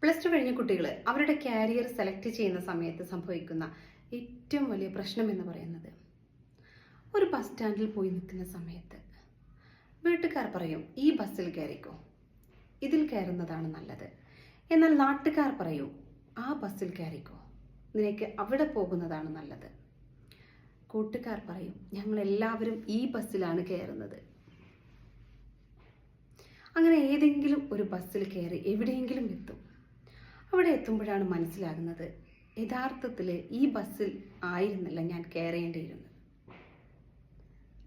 Plus two കഴിഞ്ഞ കുട്ടികൾ അവരുടെ കാരിയർ സെലക്ട് ചെയ്യുന്ന സമയത്ത് സംഭവിക്കുന്ന ഏറ്റവും വലിയ പ്രശ്നം എന്ന് പറയുന്നത്, ഒരു ബസ് സ്റ്റാൻഡിൽ പോയി നിൽക്കുന്ന സമയത്ത് വീട്ടുകാർ പറയും ഈ ബസ്സിൽ കയറിക്കോ, ഇതിൽ കയറുന്നതാണ് നല്ലത്. എന്നാൽ നാട്ടുകാർ പറയും ആ ബസ്സിൽ കയറിക്കോ, നിനക്ക് അവിടെ പോകുന്നതാണ് നല്ലത്. കൂട്ടുകാർ പറയും ഞങ്ങളെല്ലാവരും ഈ ബസ്സിലാണ് കയറുന്നത്. അങ്ങനെ ഏതെങ്കിലും ഒരു ബസ്സിൽ കയറി എവിടെയെങ്കിലും എത്തും. അവിടെ എത്തുമ്പോഴാണ് മനസ്സിലാകുന്നത് യഥാർത്ഥത്തിൽ ഈ ബസ്സിൽ ആയിരുന്നില്ല ഞാൻ കയറേണ്ടിയിരുന്നത്.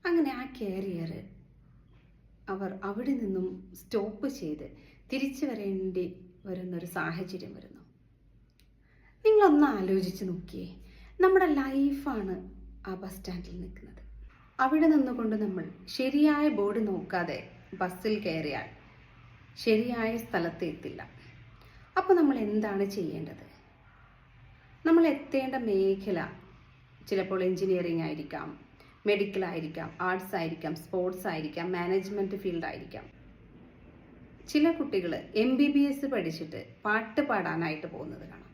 അങ്ങനെ ആ കാരിയർ അവർ അവിടെ നിന്നും സ്റ്റോപ്പ് ചെയ്ത് തിരിച്ചു വരേണ്ടി വരുന്നൊരു സാഹചര്യം വരുന്നു. നിങ്ങളൊന്ന് ആലോചിച്ച് നോക്കിയേ, നമ്മുടെ ലൈഫാണ് ആ ബസ് സ്റ്റാൻഡിൽ നിൽക്കുന്നത്. അവിടെ നിന്നുകൊണ്ട് നമ്മൾ ശരിയായ ബോർഡ് നോക്കാതെ ബസ്സിൽ കയറിയാൽ ശരിയായ സ്ഥലത്ത് എത്തില്ല. അപ്പോൾ നമ്മൾ എന്താണ് ചെയ്യേണ്ടത്? നമ്മൾ എത്തേണ്ട മേഖല ചിലപ്പോൾ എൻജിനീയറിംഗ് ആയിരിക്കാം, മെഡിക്കൽ ആയിരിക്കാം, ആർട്സ് ആയിരിക്കാം, സ്പോർട്സ് ആയിരിക്കാം, മാനേജ്മെൻറ്റ് ഫീൽഡ് ആയിരിക്കാം. ചില കുട്ടികൾ MBBS പഠിച്ചിട്ട് പാട്ട് പാടാനായിട്ട് പോകുന്നത് കാണാം.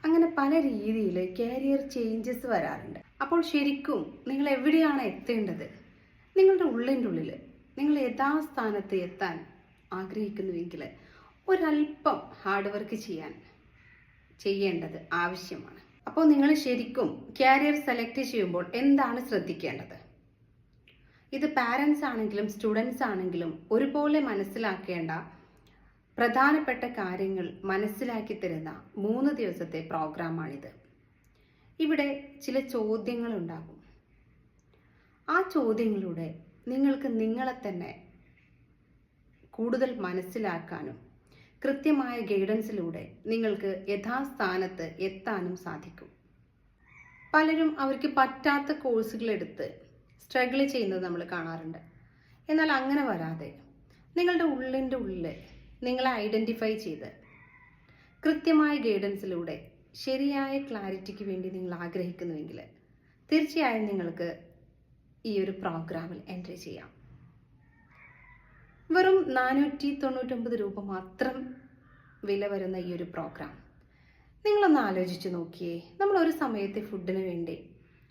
അങ്ങനെ പല രീതിയിൽ കാരിയർ ചേഞ്ചസ് വരാറുണ്ട്. അപ്പോൾ ശരിക്കും നിങ്ങൾ എവിടെയാണ് എത്തേണ്ടത്? നിങ്ങളുടെ ഉള്ളിൻ്റെ ഉള്ളിൽ നിങ്ങൾ യഥാസ്ഥാനത്ത് എത്താൻ ആഗ്രഹിക്കുന്നുവെങ്കിൽ ഒരല്പം ഹാർഡ് വർക്ക് ചെയ്യേണ്ടത് ആവശ്യമാണ്. അപ്പോൾ നിങ്ങൾ ശരിക്കും കാരിയർ സെലക്ട് ചെയ്യുമ്പോൾ എന്താണ് ശ്രദ്ധിക്കേണ്ടത്? ഇത് പാരൻസ് ആണെങ്കിലും സ്റ്റുഡൻസ് ആണെങ്കിലും ഒരുപോലെ മനസ്സിലാക്കേണ്ട പ്രധാനപ്പെട്ട കാര്യങ്ങൾ മനസ്സിലാക്കി തരുന്ന 3 ദിവസത്തെ പ്രോഗ്രാമാണിത്. ഇവിടെ ചില ചോദ്യങ്ങളുണ്ടാകും. ആ ചോദ്യങ്ങളിലൂടെ നിങ്ങൾക്ക് നിങ്ങളെ തന്നെ കൂടുതൽ മനസ്സിലാക്കാനും കൃത്യമായ ഗൈഡൻസിലൂടെ നിങ്ങൾക്ക് യഥാസ്ഥാനത്ത് എത്താനും സാധിക്കും. പലരും അവർക്ക് പറ്റാത്ത കോഴ്സുകൾ എടുത്ത് സ്ട്രഗിൾ ചെയ്യുന്നത് നമ്മൾ കാണാറുണ്ട്. എന്നാൽ അങ്ങനെ വരാതെ നിങ്ങളുടെ ഉള്ളിൻ്റെ ഉള്ളിൽ നിങ്ങളെ ഐഡൻറ്റിഫൈ ചെയ്ത് കൃത്യമായ ഗൈഡൻസിലൂടെ ശരിയായ ക്ലാരിറ്റിക്ക് വേണ്ടി നിങ്ങൾ ആഗ്രഹിക്കുന്നുവെങ്കിൽ തീർച്ചയായും നിങ്ങൾക്ക് ഈ ഒരു പ്രോഗ്രാമിൽ എൻട്രി ചെയ്യാം. വെറും 499 രൂപ മാത്രം വില വരുന്ന ഈ ഒരു പ്രോഗ്രാം നിങ്ങളൊന്ന് ആലോചിച്ച് നോക്കിയേ. നമ്മൾ ഒരു സമയത്ത് ഫുഡിന് വേണ്ടി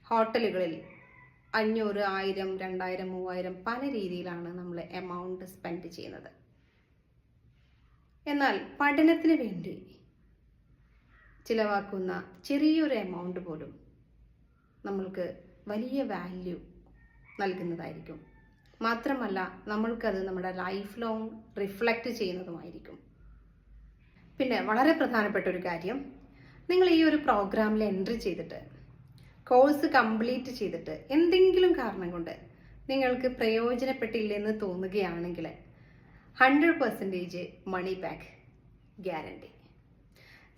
ഹോട്ടലുകളിൽ 500, 1000, 2000, 3000 പല രീതിയിലാണ് നമ്മൾ എമൗണ്ട് സ്പെൻഡ് ചെയ്യുന്നത്. എന്നാൽ പഠനത്തിന് വേണ്ടി ചിലവാക്കുന്ന ചെറിയൊരു എമൗണ്ട് പോലും നമ്മൾക്ക് വലിയ വാല്യൂ നൽകുന്നതായിരിക്കും. മാത്രമല്ല നമ്മൾക്കത് നമ്മുടെ ലൈഫ് ലോങ് റിഫ്ലക്റ്റ് ചെയ്യുന്നതുമായിരിക്കും. പിന്നെ വളരെ പ്രധാനപ്പെട്ട ഒരു കാര്യം, നിങ്ങൾ ഈ ഒരു പ്രോഗ്രാമിൽ എൻട്രി ചെയ്തിട്ട് കോഴ്സ് കംപ്ലീറ്റ് ചെയ്തിട്ട് എന്തെങ്കിലും കാരണം കൊണ്ട് നിങ്ങൾക്ക് പ്രയോജനപ്പെട്ടില്ലെന്ന് തോന്നുകയാണെങ്കിൽ 100% മണി ബാക്ക് ഗ്യാരണ്ടി.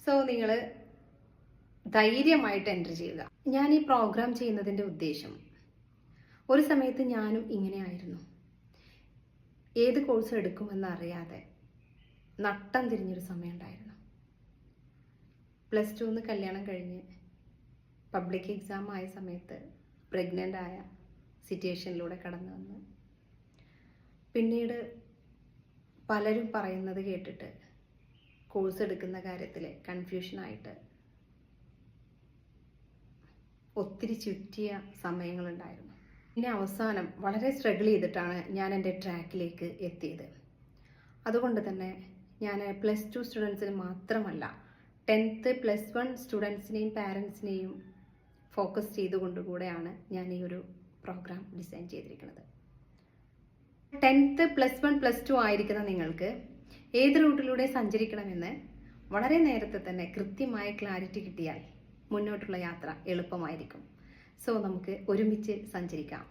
സോ നിങ്ങൾ ധൈര്യമായിട്ട് എൻട്രി ചെയ്യുക. ഞാൻ ഈ പ്രോഗ്രാം ചെയ്യുന്നതിൻ്റെ ഉദ്ദേശം, ഒരു സമയത്ത് ഞാനും ഇങ്ങനെയായിരുന്നു. ഏത് കോഴ്സ് എടുക്കുമെന്നറിയാതെ നട്ടം തിരിഞ്ഞൊരു സമയം ഉണ്ടായിരുന്നു. +2 കല്യാണം കഴിഞ്ഞ് പബ്ലിക് എക്സാം ആയ സമയത്ത് പ്രഗ്നൻ്റ് ആയ സിറ്റുവേഷനിലൂടെ കടന്നു വന്നു. പിന്നീട് പലരും പറയുന്നത് കേട്ടിട്ട് കോഴ്സ് എടുക്കുന്ന കാര്യത്തിൽ കൺഫ്യൂഷനായിട്ട് ഒത്തിരി ചുറ്റിയ സമയങ്ങളുണ്ടായിരുന്നു. പിന്നെ അവസാനം വളരെ സ്ട്രഗിൾ ചെയ്തിട്ടാണ് ഞാൻ എൻ്റെ ട്രാക്കിലേക്ക് എത്തിയത്. അതുകൊണ്ട് തന്നെ ഞാൻ +2 സ്റ്റുഡൻസിന് മാത്രമല്ല 10th +1 സ്റ്റുഡൻസിനെയും പാരൻസിനെയും ഫോക്കസ് ചെയ്തുകൊണ്ടുകൂടെയാണ് ഞാൻ ഈ ഒരു പ്രോഗ്രാം ഡിസൈൻ ചെയ്തിരിക്കുന്നത്. 10th +1 +2 ആയിരിക്കുന്ന നിങ്ങൾക്ക് ഏത് റൂട്ടിലൂടെ സഞ്ചരിക്കണമെന്ന് വളരെ നേരത്തെ തന്നെ കൃത്യമായ ക്ലാരിറ്റി കിട്ടിയാൽ മുന്നോട്ടുള്ള യാത്ര എളുപ്പമായിരിക്കും. സോ നമുക്ക് ഒരുമിച്ച് സഞ്ചരിക്കാം.